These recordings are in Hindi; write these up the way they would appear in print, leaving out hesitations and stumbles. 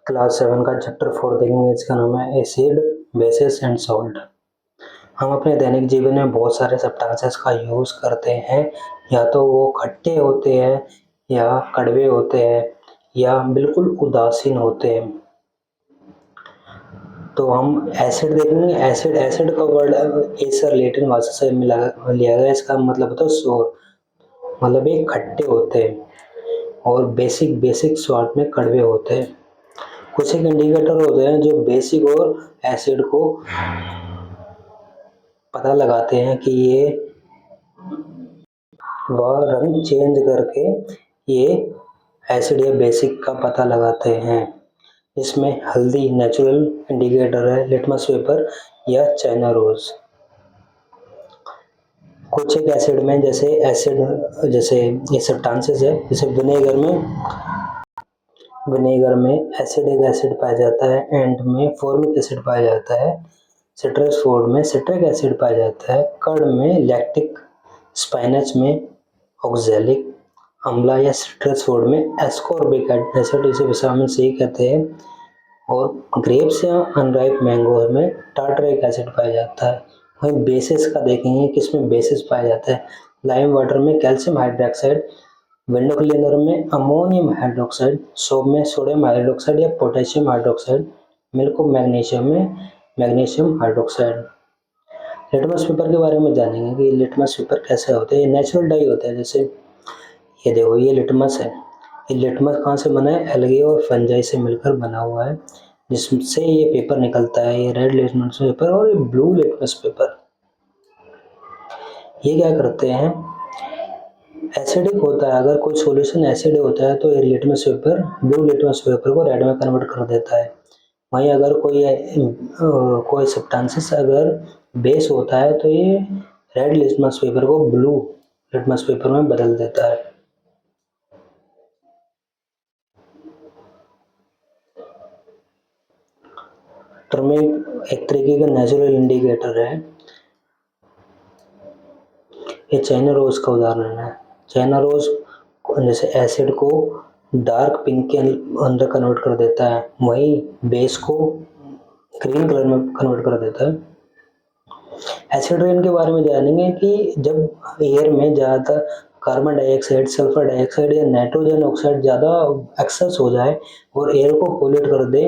क्लास 7 का चैप्टर 4 देखेंगे। इसका नाम है एसिड, बेसिस एंड सॉल्ट। हम अपने दैनिक जीवन में बहुत सारे सब्सटेंसेस का यूज़ करते हैं, या तो वो खट्टे होते हैं या कड़वे होते हैं या बिल्कुल उदासीन होते हैं। तो हम एसिड देखेंगे। एसिड का वर्ड एसर लैटिन भाषा से लिया गया। इसका मतलब होता है सोर, मतलब ये खट्टे होते हैं। और बेसिक सॉल्ट में कड़वे होते हैं। कुछ एक इंडिकेटर होते हैं जो बेसिक और एसिड को पता लगाते हैं कि ये वह रंग चेंज करके ये एसिड या बेसिक का पता लगाते हैं। इसमें हल्दी नेचुरल इंडिकेटर है, लिटमस पेपर या चाइना रोज। कुछ एक एसिड में जैसे ये सब्सटेंसेस है, जैसे विनेगर में एसिडिक एसिड पाया जाता है, एंड में फॉर्मिक एसिड पाया जाता है, सिट्रस फ्रूट में सिट्रिक एसिड पाया जाता है, कर्ड में लैक्टिक, स्पाइनच में ऑक्सैलिक अम्ला या सिट्रस फ्रूट में एस्कॉर्बिक एसिड, इसे विटामिन सी कहते हैं। और ग्रेप्स या अनराइप मैंगो में टार्टरिक एसिड पाया जाता है। वहीं बेसिस का देखेंगे, किसमें बेसिस पाया जाता है। लाइम वाटर में कैल्शियम हाइड्रोक्साइड, विंडो क्लीनर में अमोनियम हाइड्रोक्साइड, सोप में सोडियम हाइड्रोक्साइड या potassium hydroxide, milk of magnesium में मैग्नीशियम हाइड्रोक्साइड। लिटमस पेपर के बारे में जानेंगे कि लिटमस पेपर कैसे होते हैं। ये नेचुरल डाई होता है। जैसे ये देखो, ये लिटमस है। ये लिटमस कहाँ से बना है? एल्गे और फंजाई से मिलकर बना हुआ है, जिससे ये पेपर निकलता है। ये रेड लिटमस पेपर और ये ब्लू लिटमस पेपर। ये क्या करते हैं? एसिडिक होता है। अगर कोई सॉल्यूशन एसिड होता है तो ये litmus paper blue litmus paper को रेड में कन्वर्ट कर देता है। वहीं अगर कोई सब्सटेंसेस अगर बेस होता है तो ये रेड लिटमस पेपर को ब्लू लिटमस पेपर में बदल देता है। टर्मरिक एक तरीके का नेचुरल इंडिकेटर है। ये चाइना रोज का उदाहरण है। चाइना रोज जैसे एसिड को डार्क पिंक के अंदर कन्वर्ट कर देता है, वहीं बेस को ग्रीन कलर में कन्वर्ट कर देता है। एसिड रेन के बारे में जानेंगे कि जब एयर में ज़्यादा कार्बन डाइऑक्साइड, सल्फर डाइऑक्साइड या नाइट्रोजन ऑक्साइड ज़्यादा एक्सेस हो जाए और एयर को पोल्यूट कर दे,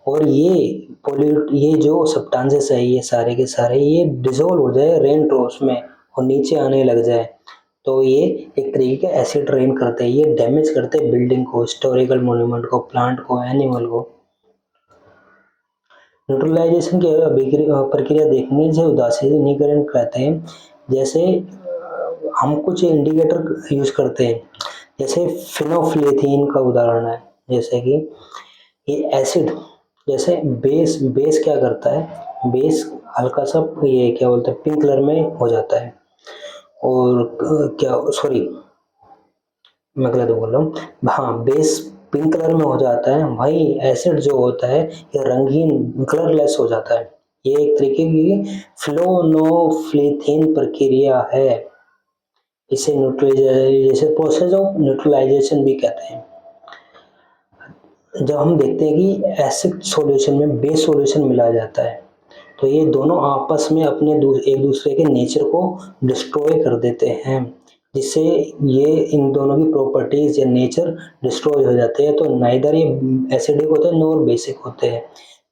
और ये जो सब्सटेंसेस है, ये सारे के सारे ये डिसॉल्व हो जाए रेन ड्रॉप्स में और नीचे आने लग जाए, तो ये एक तरीके का एसिड रेन करते हैं। ये डैमेज करते हैं बिल्डिंग को, हिस्टोरिकल मॉन्यूमेंट को, प्लांट को, एनिमल को। न्यूट्रलाइजेशन की प्रक्रिया देखेंगे, जिसे उदासीनीकरण कहते हैं। जैसे हम कुछ इंडिकेटर यूज करते हैं, जैसे फिनोल्फथलीन का उदाहरण है। जैसे कि ये एसिड, जैसे बेस क्या करता है? बेस हल्का सा ये क्या बोलते हैं, पिंक कलर में हो जाता है। और क्या, सॉरी मैं गलत बोल रहा हूँ। हाँ, बेस पिंक कलर में हो जाता है, वही एसिड जो होता है ये रंगीन कलरलेस हो जाता है। ये एक तरीके की फिनोल्फथलीन प्रक्रिया है। इसे न्यूट्रलाइजेशन, प्रोसेस ऑफ न्यूट्रलाइजेशन भी कहते हैं। जब हम देखते हैं कि एसिड सॉल्यूशन में बेस सॉल्यूशन मिलाया जाता है, तो ये दोनों आपस में एक दूसरे के नेचर को डिस्ट्रॉय कर देते हैं, जिससे ये इन दोनों की प्रॉपर्टीज या नेचर डिस्ट्रॉय हो जाते हैं। तो नाइदर ये एसिडिक होते हैं नॉर बेसिक होते हैं।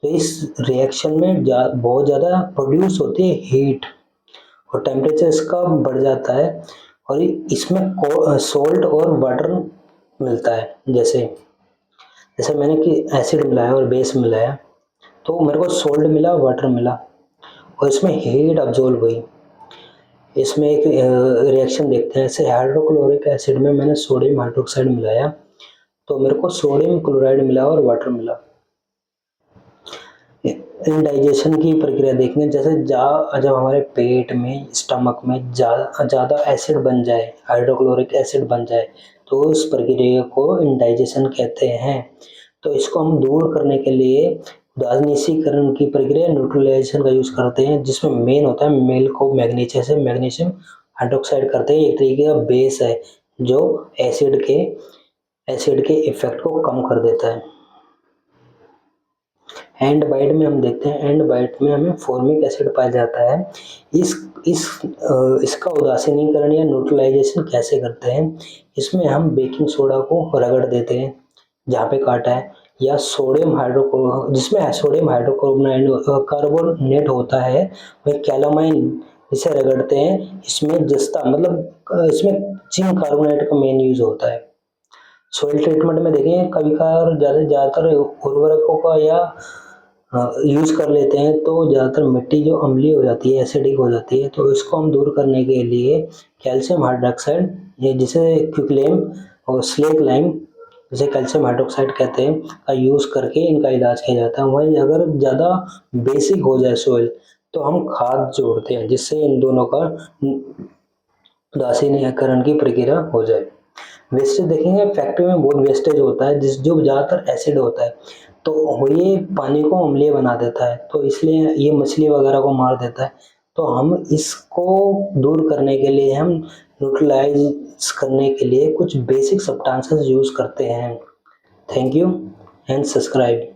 तो इस रिएक्शन में बहुत ज़्यादा प्रोड्यूस होती है हीट, और टेम्परेचर इसका बढ़ जाता है, और इसमें सॉल्ट और वाटर मिलता है। जैसे मैंने कि एसिड मिलाया और बेस मिलाया, तो मेरे को सॉल्ट मिला, वाटर मिला, और इसमें हीट अब्जॉर्ब हुई। इसमें एक रिएक्शन देखते हैं। जैसे हाइड्रोक्लोरिक एसिड में मैंने सोडियम हाइड्रोक्साइड मिलाया, तो मेरे को सोडियम क्लोराइड मिला और वाटर मिला। इनडाइजेशन की प्रक्रिया देखेंगे। जैसे जब हमारे पेट में, स्टमक में ज़्यादा एसिड बन जाए, हाइड्रोक्लोरिक एसिड बन जाए, तो उस प्रक्रिया को इनडाइजेशन कहते हैं। तो इसको हम दूर करने के लिए उदासीनीकरण की प्रक्रिया, न्यूट्रलाइजेशन का यूज करते हैं, जिसमें मेन होता है मिल्क ऑफ मैग्नीशियम से मैग्नीशियम हाइड्रोक्साइड करते हैं। एक तरीके का बेस है जो एसिड के इफेक्ट को कम कर देता है। एंडबाइट में हम देखते हैं, एंडबाइट में हमें फॉर्मिक एसिड पाया जाता है। इसका उदासीनीकरण या न्यूट्रलाइजेशन कैसे करते हैं? इसमें हम बेकिंग सोडा को रगड़ देते हैं जहाँ पे काटा है, या जिसमें सोडियम हाइड्रोकार्बोनेट होता है, वह कैलामाइन इसे रगड़ते हैं। इसमें जस्ता मतलब इसमें जिंक कार्बोनेट का मेन यूज होता है। सॉइल ट्रीटमेंट में देखें, कभी-कभार ज़्यादातर उर्वरकों का या यूज कर लेते हैं, तो ज़्यादातर मिट्टी जो अम्लीय हो जाती है, एसिडिक हो जाती है, तो इसको हम दूर करने के लिए कैल्शियम हाइड्रॉक्साइड, ये जिसे क्विकलेम और स्लेक लाइम, जिसे कैल्शियम हाइड्रॉक्साइड कहते हैं, का यूज करके इनका इलाज किया जाता है। वहीं अगर ज़्यादा बेसिक हो जाए सॉइल, तो हम खाद जोड़ते हैं, जिससे इन दोनों का उदासीनीकरण की प्रक्रिया हो जाए। वेस्टेज देखेंगे, फैक्ट्री में बहुत वेस्टेज होता है जो ज़्यादातर एसिड होता है, तो ये पानी को अम्लीय बना देता है, तो इसलिए ये मछली वगैरह को मार देता है। तो हम इसको दूर करने के लिए, हम न्यूट्रलाइज करने के लिए कुछ बेसिक सब्सटेंसेस यूज करते हैं। Thank you and subscribe.